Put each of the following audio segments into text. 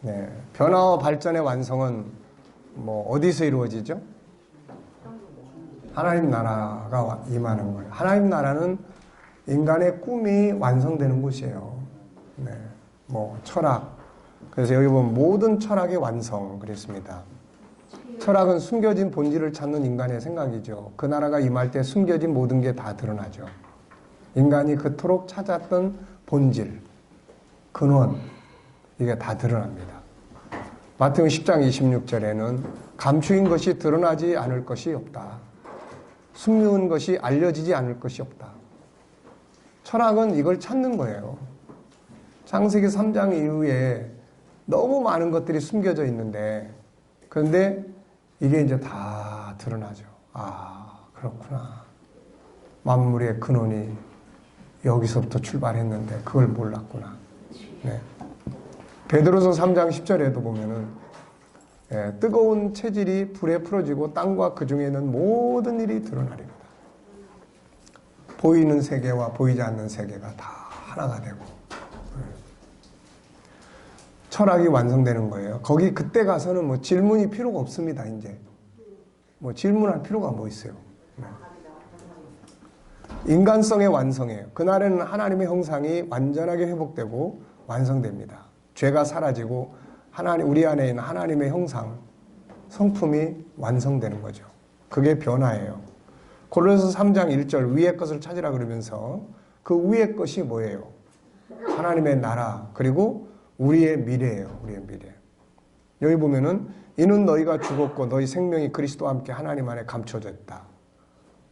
네. 변화와 발전의 완성은 뭐 어디서 이루어지죠? 하나님 나라가 임하는 거예요. 하나님 나라는 인간의 꿈이 완성되는 곳이에요. 네. 뭐 철학. 그래서 여기 보면 모든 철학의 완성 그랬습니다. 철학은 숨겨진 본질을 찾는 인간의 생각이죠. 그 나라가 임할 때 숨겨진 모든 게 다 드러나죠. 인간이 그토록 찾았던 본질, 근원, 이게 다 드러납니다. 마태복음 10장 26절에는 감추인 것이 드러나지 않을 것이 없다. 숨겨진 것이 알려지지 않을 것이 없다. 철학은 이걸 찾는 거예요. 창세기 3장 이후에 너무 많은 것들이 숨겨져 있는데, 그런데 이게 이제 다 드러나죠. 아, 그렇구나. 만물의 근원이 여기서부터 출발했는데 그걸 몰랐구나. 네. 베드로서 3장 10절에도 보면은 뜨거운 체질이 불에 풀어지고 땅과 그 중에 있는 모든 일이 드러나립니다. 보이는 세계와 보이지 않는 세계가 다 하나가 되고 철학이 완성되는 거예요. 거기 그때 가서는 뭐 질문이 필요가 없습니다. 이제 뭐 질문할 필요가 뭐 있어요. 네. 인간성의 완성이에요. 그날에는 하나님의 형상이 완전하게 회복되고 완성됩니다. 죄가 사라지고 하나님, 우리 안에 있는 하나님의 형상, 성품이 완성되는 거죠. 그게 변화예요. 고린도서 3장 1절 위의 것을 찾으라 그러면서 그 위의 것이 뭐예요? 하나님의 나라 그리고 우리의 미래예요. 우리의 미래. 여기 보면은 이는 너희가 죽었고 너희 생명이 그리스도와 함께 하나님 안에 감춰져 있다.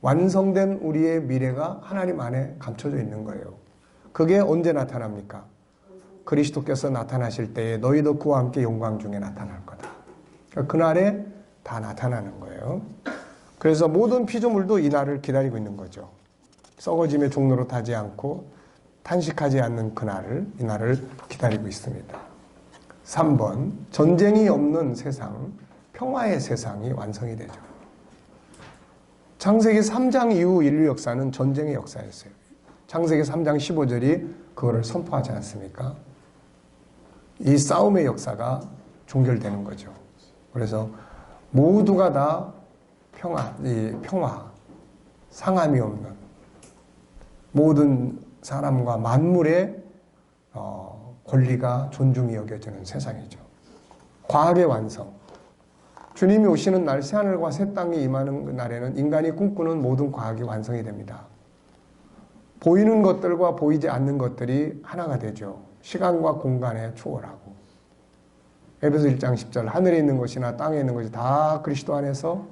완성된 우리의 미래가 하나님 안에 감춰져 있는 거예요. 그게 언제 나타납니까? 그리스도께서 나타나실 때에 너희도 그와 함께 영광 중에 나타날 거다. 그날에 다 나타나는 거예요. 그래서 모든 피조물도 이 날을 기다리고 있는 거죠. 썩어짐의 종로로 타지 않고 탄식하지 않는 그날을, 이 날을 기다리고 있습니다. 3번, 전쟁이 없는 세상, 평화의 세상이 완성이 되죠. 창세기 3장 이후 인류 역사는 전쟁의 역사였어요. 창세기 3장 15절이 그거를 선포하지 않습니까? 이 싸움의 역사가 종결되는 거죠. 그래서 모두가 다 평화, 상함이 없는 모든 사람과 만물의 권리가 존중이 여겨지는 세상이죠. 과학의 완성. 주님이 오시는 날 새하늘과 새 땅이 임하는 날에는 인간이 꿈꾸는 모든 과학이 완성이 됩니다. 보이는 것들과 보이지 않는 것들이 하나가 되죠. 시간과 공간에 초월하고. 에베소 1장 10절 하늘에 있는 것이나 땅에 있는 것이 다 그리스도 안에서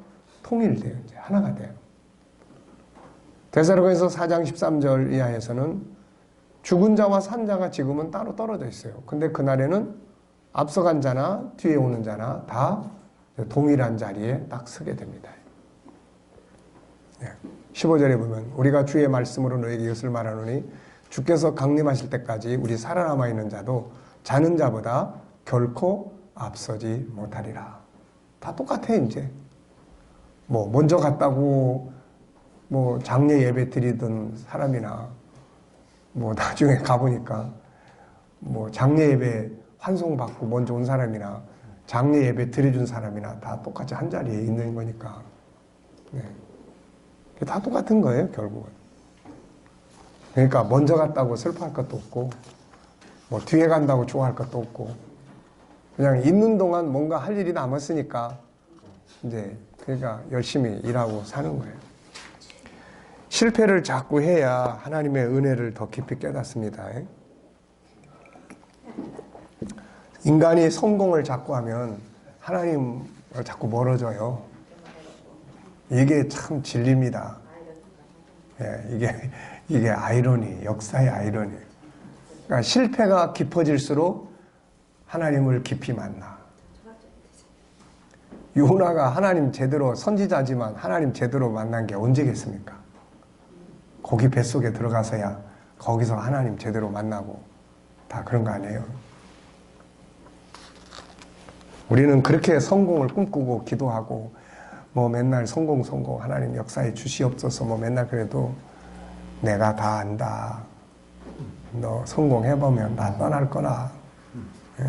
통일돼요. 이제 하나가 돼요. 데살로니가서 4장 13절 이하에서는 죽은 자와 산 자가 지금은 따로 떨어져 있어요. 근데 그날에는 앞서간 자나 뒤에 오는 자나 다 동일한 자리에 딱 서게 됩니다. 15절에 보면 우리가 주의 말씀으로 너에게 이것을 말하노니 주께서 강림하실 때까지 우리 살아남아 있는 자도 자는 자보다 결코 앞서지 못하리라. 다 똑같아 이제. 뭐 먼저 갔다고 뭐 장례 예배 드리던 사람이나 뭐 나중에 가보니까 뭐 장례 예배 환송받고 먼저 온 사람이나 장례 예배 드려준 사람이나 다 똑같이 한 자리에 있는 거니까. 네. 다 똑같은 거예요, 결국은. 그러니까 먼저 갔다고 슬퍼할 것도 없고, 뭐 뒤에 간다고 좋아할 것도 없고, 그냥 있는 동안 뭔가 할 일이 남았으니까, 이제, 그러니까 열심히 일하고 사는 거예요. 실패를 자꾸 해야 하나님의 은혜를 더 깊이 깨닫습니다. 인간이 성공을 자꾸 하면 하나님을 자꾸 멀어져요. 이게 참 진리입니다. 예, 이게 아이러니, 역사의 아이러니. 그러니까 실패가 깊어질수록 하나님을 깊이 만나. 요나가 하나님 제대로 선지자지만 하나님 제대로 만난 게 언제겠습니까? 거기 뱃속에 들어가서야 거기서 하나님 제대로 만나고 다 그런 거 아니에요? 우리는 그렇게 성공을 꿈꾸고 기도하고 뭐 맨날 성공 하나님 역사에 주시옵소서 뭐 맨날 그래도 내가 다 안다. 너 성공해보면 나 떠날 거라. 예.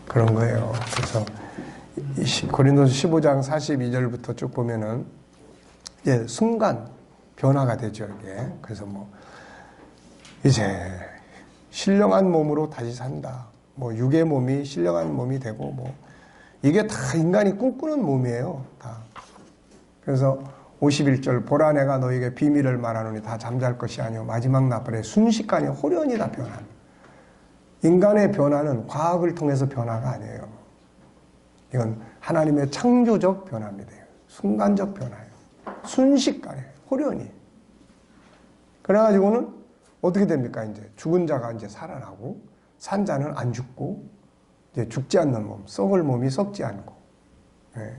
그런 거예요. 그래서 고린도서 15장 42절부터 쭉 보면은 이제 순간 변화가 되죠, 이게. 그래서 뭐 이제 신령한 몸으로 다시 산다. 뭐 육의 몸이 신령한 몸이 되고 뭐 이게 다 인간이 꿈꾸는 몸이에요. 다. 그래서 51절 보라 내가 너에게 비밀을 말하노니 다 잠잘 것이 아니오 마지막 나팔에 순식간에 호련히 다 변한. 인간의 변화는 과학을 통해서 변화가 아니에요. 이건 하나님의 창조적 변화입니다. 순간적 변화예요. 순식간에 호련히. 그래가지고는 어떻게 됩니까? 이제 죽은 자가 이제 살아나고 산 자는 안 죽고 이제 죽지 않는 몸, 썩을 몸이 썩지 않고. 네.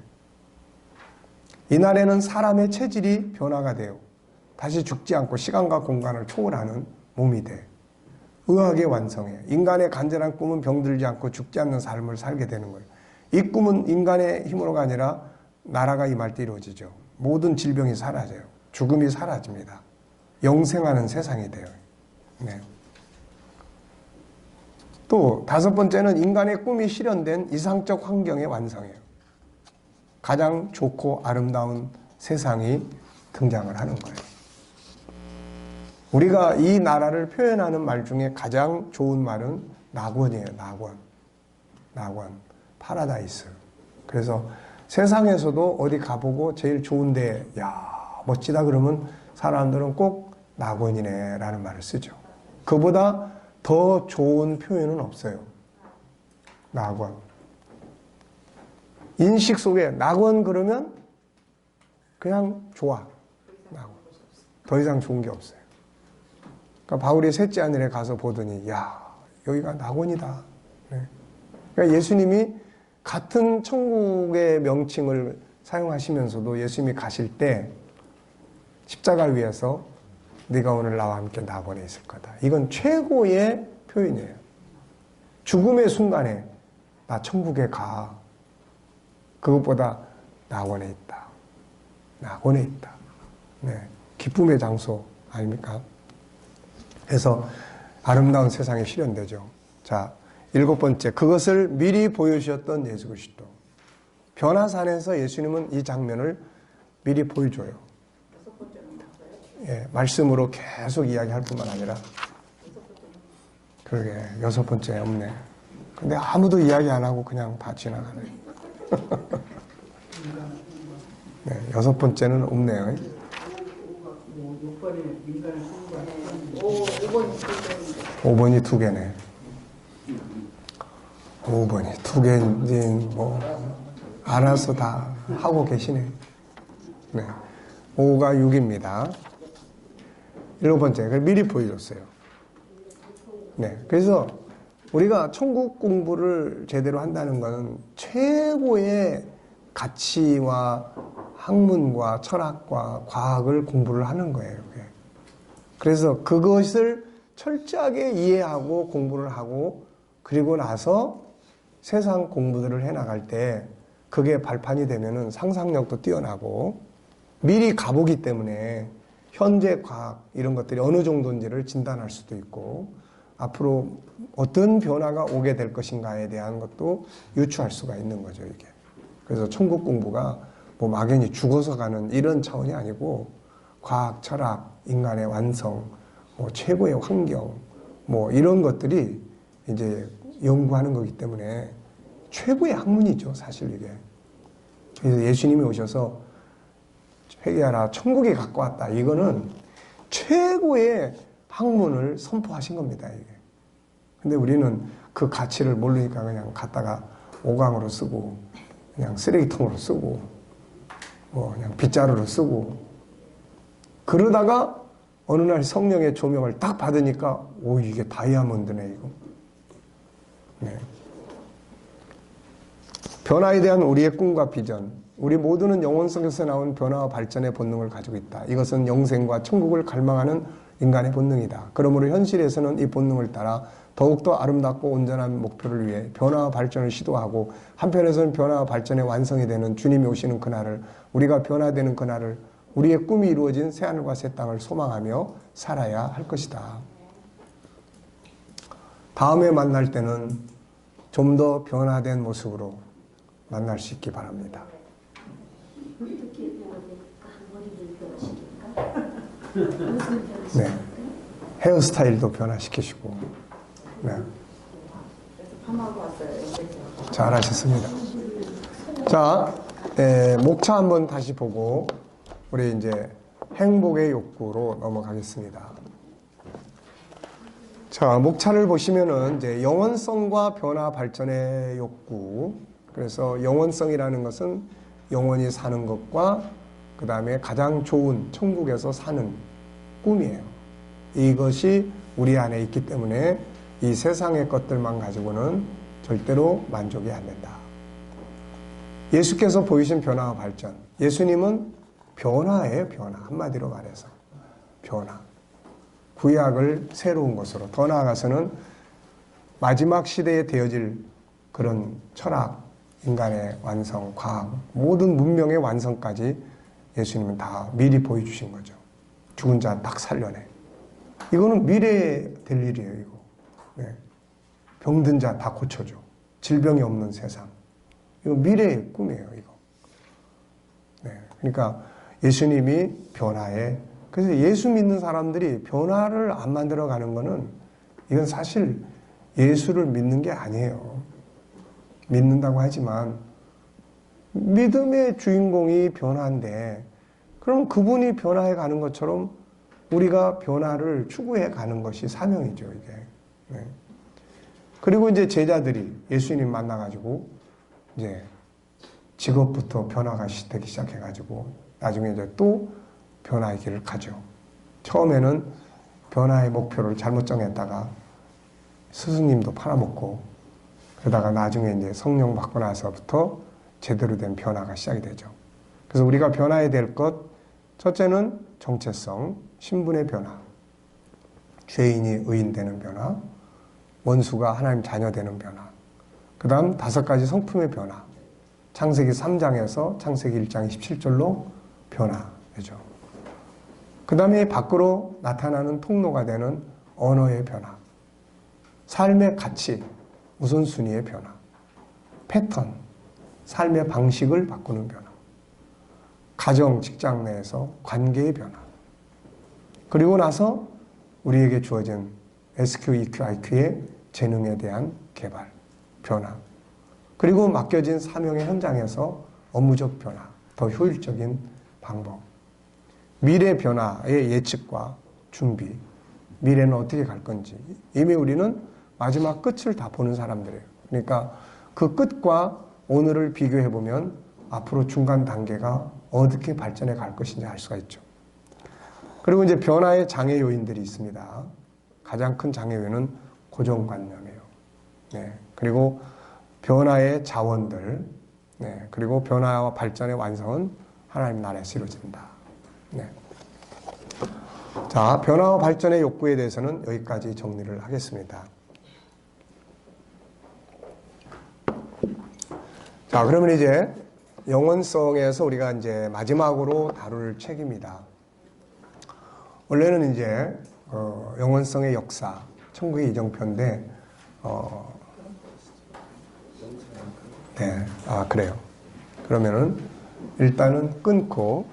이날에는 사람의 체질이 변화가 돼요. 다시 죽지 않고 시간과 공간을 초월하는 몸이 돼. 의학의 완성이에요. 인간의 간절한 꿈은 병들지 않고 죽지 않는 삶을 살게 되는 거예요. 이 꿈은 인간의 힘으로가 아니라 나라가 임할 때 이루어지죠. 모든 질병이 사라져요. 죽음이 사라집니다. 영생하는 세상이 돼요. 네. 또 다섯 번째는 인간의 꿈이 실현된 이상적 환경의 완성이에요. 가장 좋고 아름다운 세상이 등장을 하는 거예요. 우리가 이 나라를 표현하는 말 중에 가장 좋은 말은 낙원이에요. 낙원. 파라다이스. 그래서 세상에서도 어디 가보고 제일 좋은데 야 멋지다 그러면 사람들은 꼭 낙원이네 라는 말을 쓰죠. 그보다 더 좋은 표현은 없어요. 낙원. 인식 속에 낙원 그러면 그냥 좋아. 낙원. 더 이상 좋은 게 없어요. 그러니까 바울이 셋째 하늘에 가서 보더니 야 여기가 낙원이다. 네. 그러니까 예수님이 같은 천국의 명칭을 사용하시면서도 예수님이 가실 때 십자가를 위해서 네가 오늘 나와 함께 낙원에 있을 거다. 이건 최고의 표현이에요. 죽음의 순간에 나 천국에 가. 그것보다 낙원에 있다. 낙원에 있다. 네. 기쁨의 장소 아닙니까? 그래서 아름다운 세상이 실현되죠. 자, 일곱 번째, 그것을 미리 보여주셨던 예수 그리스도. 변화산에서 예수님은 이 장면을 미리 보여줘요. 예, 말씀으로 계속 이야기할 뿐만 아니라. 그러게, 여섯 번째 없네. 근데 아무도 이야기 안 하고 그냥 다 지나가네. 네, 여섯 번째는 없네요. 5번이 두 개네. 5번이 두 개인지 뭐 알아서 다 하고 계시네. 네. 5가 6입니다. 일곱 번째, 그걸 미리 보여줬어요. 네. 그래서 우리가 천국 공부를 제대로 한다는 것은 최고의 가치와 학문과 철학과 과학을 공부를 하는 거예요. 그래서 그것을 철저하게 이해하고 공부를 하고 그리고 나서 세상 공부들을 해나갈 때 그게 발판이 되면은 상상력도 뛰어나고 미리 가보기 때문에 현재 과학 이런 것들이 어느 정도인지를 진단할 수도 있고 앞으로 어떤 변화가 오게 될 것인가에 대한 것도 유추할 수가 있는 거죠, 이게. 그래서 천국 공부가 뭐 막연히 죽어서 가는 이런 차원이 아니고 과학, 철학, 인간의 완성, 뭐 최고의 환경, 뭐 이런 것들이 이제 연구하는 거기 때문에 최고의 학문이죠, 사실 이게. 그래서 예수님이 오셔서 회개하라, 천국에 갖고 왔다. 이거는 최고의 학문을 선포하신 겁니다, 이게. 근데 우리는 그 가치를 모르니까 그냥 갖다가 오강으로 쓰고, 그냥 쓰레기통으로 쓰고, 뭐 그냥 빗자루로 쓰고, 그러다가 어느 날 성령의 조명을 딱 받으니까, 오, 이게 다이아몬드네, 이거. 네. 변화에 대한 우리의 꿈과 비전. 우리 모두는 영혼 속에서 나온 변화와 발전의 본능을 가지고 있다. 이것은 영생과 천국을 갈망하는 인간의 본능이다. 그러므로 현실에서는 이 본능을 따라 더욱더 아름답고 온전한 목표를 위해 변화와 발전을 시도하고 한편에서는 변화와 발전의 완성이 되는 주님이 오시는 그날을 우리가 변화되는 그날을 우리의 꿈이 이루어진 새하늘과 새 땅을 소망하며 살아야 할 것이다. 다음에 만날 때는 좀 더 변화된 모습으로 만날 수 있기 바랍니다. 어떻게 머리를 변화시킬까? 네. 헤어스타일도 변화시키시고. 네. 밤하고 왔어요. 잘하셨습니다. 자, 목차 한번 다시 보고 우리 이제 행복의 욕구로 넘어가겠습니다. 자, 목차를 보시면은 이제 영원성과 변화 발전의 욕구. 그래서 영원성이라는 것은 영원히 사는 것과 그 다음에 가장 좋은 천국에서 사는 꿈이에요. 이것이 우리 안에 있기 때문에 이 세상의 것들만 가지고는 절대로 만족이 안 된다. 예수께서 보이신 변화와 발전. 예수님은 변화예요, 변화. 한마디로 말해서. 변화. 구약을 새로운 것으로. 더 나아가서는 마지막 시대에 되어질 그런 철학, 인간의 완성, 과학, 모든 문명의 완성까지 예수님은 다 미리 보여주신 거죠. 죽은 자 딱 살려내. 이거는 미래에 될 일이에요, 이거. 네. 병든 자 다 고쳐줘. 질병이 없는 세상. 이거 미래의 꿈이에요, 이거. 네. 그러니까 예수님이 변화에, 그래서 예수 믿는 사람들이 변화를 안 만들어 가는 거는 이건 사실 예수를 믿는 게 아니에요. 믿는다고 하지만 믿음의 주인공이 변화인데 그럼 그분이 변화해 가는 것처럼 우리가 변화를 추구해 가는 것이 사명이죠, 이게. 네. 그리고 이제 제자들이 예수님 만나가지고 이제 직업부터 변화가 되기 시작해가지고 나중에 이제 또 변화의 길을 가죠. 처음에는 변화의 목표를 잘못 정했다가 스승님도 팔아먹고 그러다가 나중에 이제 성령 받고 나서부터 제대로 된 변화가 시작이 되죠. 그래서 우리가 변화해야 될 것, 첫째는 정체성, 신분의 변화, 죄인이 의인 되는 변화, 원수가 하나님 자녀 되는 변화, 그 다음 5가지 성품의 변화, 창세기 3장에서 창세기 1장 27절로 변화되죠. 그 다음에 밖으로 나타나는 통로가 되는 언어의 변화, 삶의 가치, 우선순위의 변화, 패턴, 삶의 방식을 바꾸는 변화, 가정, 직장 내에서 관계의 변화, 그리고 나서 우리에게 주어진 SQ, EQ, IQ의 재능에 대한 개발, 변화, 그리고 맡겨진 사명의 현장에서 업무적 변화, 더 효율적인 방법, 미래 변화의 예측과 준비, 미래는 어떻게 갈 건지. 이미 우리는 마지막 끝을 다 보는 사람들이에요. 그러니까 그 끝과 오늘을 비교해보면 앞으로 중간 단계가 어떻게 발전해 갈 것인지 알 수가 있죠. 그리고 이제 변화의 장애 요인들이 있습니다. 가장 큰 장애 요인은 고정관념이에요. 네. 그리고 변화의 자원들, 네. 그리고 변화와 발전의 완성은 하나님 나라에서 이루어진다. 네. 자, 변화와 발전의 욕구에 대해서는 여기까지 정리를 하겠습니다. 자, 그러면 이제 영원성에서 우리가 이제 마지막으로 다룰 책입니다. 원래는 이제 영원성의 역사, 천국의 이정표인데 네, 그래요. 그러면은 일단은 끊고